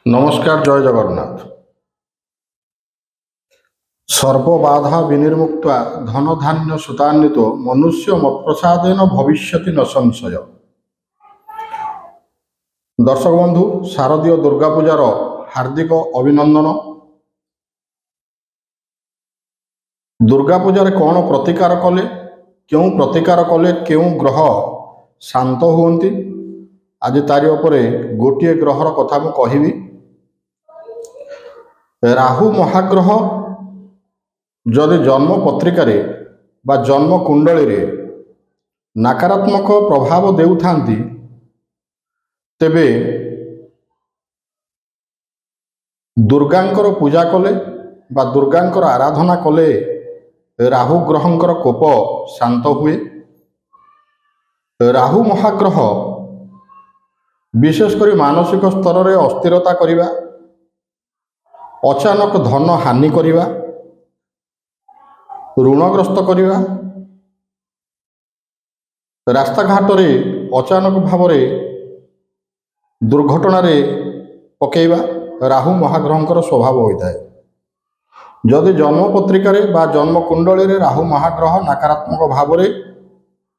नमस्कार। जय जगन्नाथ। सर्वबाधा विनिर्मुक्त्वा धन धान्य सुतान्वित मनुष्य मत्प्रसादेन भविष्यति न संशय। दर्शक बंधु, शारदीय दुर्गा पूजार हार्दिक अभिनंदन। दुर्गा पूजार कौन प्रतिकार कले, क्यों प्रतिकार कले, क्यों ग्रह शांत हुअन्ति, आज तारी उपरे गोटे ग्रहर कथा मु कहिबी। राहु महाग्रह जदि जन्म पत्रिकारे बा जन्म कुंडली रे नकारात्मक प्रभाव देउथांती, तेबे दुर्गांकर पूजा कले बा दुर्गांकर आराधना कले राहु ग्रहंकर कोप शांत हुए। राहु महाग्रह विशेषकर मानसिक स्तर रे अस्थिरता करिबा, अचानक धन हानि करिबा, ऋणग्रस्त करिबा, रास्ता घाट रे अचानक भाव रे दुर्घटना रे पकेइबा राहु महाग्रहंकर स्वभाव होइताए। जदि जन्म पत्रिकारे बा जन्म कुंडली रे राहु महाग्रह नकारात्मक भाव रे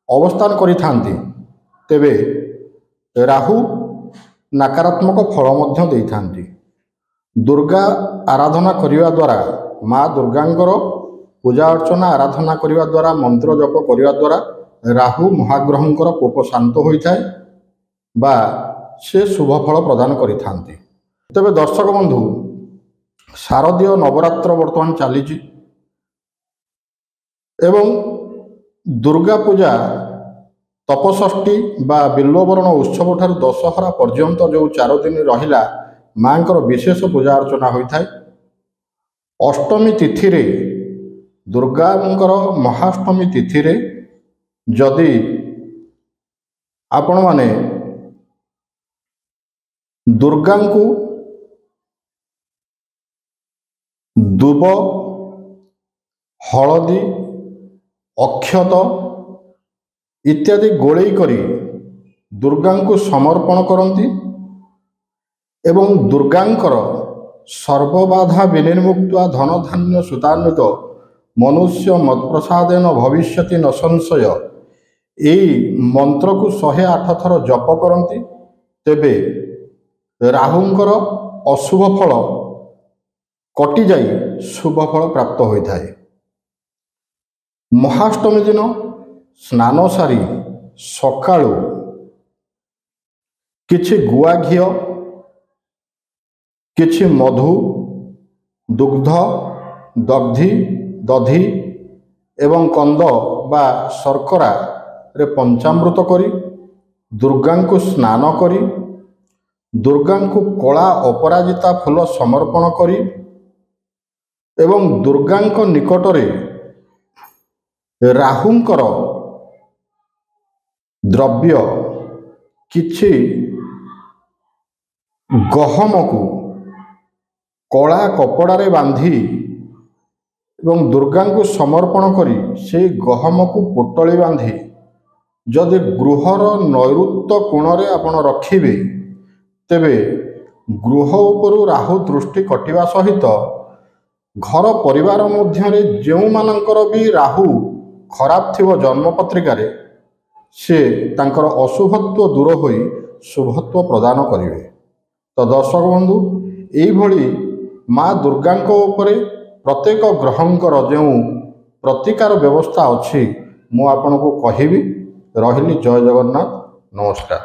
अवस्थान करिथांती, तेबे राहु नकारात्मक फल मध्य देइथांती। दुर्गा आराधना करिवा द्वारा, माँ दुर्गांकर पूजा अर्चना आराधना करिवा द्वारा, मंत्र जप करिवा द्वारा राहु महाग्रहंकर कोप शांत होइथाए बा से शुभ फल प्रदान करिथांती। तेबे दर्शक बंधु, शारदीय नवरात्र वर्तमान चलीची एवं दुर्गा पूजा तपषष्ठी बा बिल्ववरण उत्सव ठार दशहरा पर्यंत जो 4 दिन रहिला मांकर विशेष पूजा अर्चना होइथाए। अष्टमी तिथि रे दुर्गांकर महाअष्टमी तिथि रे जदि आपण माने दुर्गा को दुब, हलदी, अक्षत इत्यादि गोलई करी दुर्गा को समर्पण करती एवं दुर्गांकर सर्वबाधा विनिर्मुक्त्वा धन धान्य सुतान्वित मनुष्य मत्प्रसादेन भविष्यति न संशय यही मंत्र को 108 थर जप करती, तेबे राहुंकर अशुभ फल कटि जाई शुभ फल प्राप्त होता है। महाअष्टमी दिन स्नान सारी सकाळु किछि गुआ घी, किछि मधु, दुग्ध, दग्धि, दधि एवं कंद बा शर्करा रे पंचामृत करी दुर्गा को स्नान करी दुर्गा को कला अपराजिता फूल समर्पण करी एवं दुर्गा निकटरे राहुंकर द्रव्य किछि गहम को कला कपड़ारे बांधी एवं दुर्गा को समर्पण करी से गहम को पोटली बांधी जदि गृहर नैऋत्य कोणरे आपण रखिबे, तेबे गृह उपरु राहु दृष्टि कटिवा सहित घर परिवार मध्यरे जो मानकर भी राहु खराब थिवो जन्म पत्रिकारे से तांकर अशुभत्व दूर होई शुभत्व प्रदान करिवे। तो दर्शक बंधु, एई भली माँ दुर्गांक उपरे प्रत्येक ग्रहंकर जो प्रतिकार व्यवस्था अच्छी मु आपनको कहिबी। रहिली। जय जगन्नाथ। नमस्कार।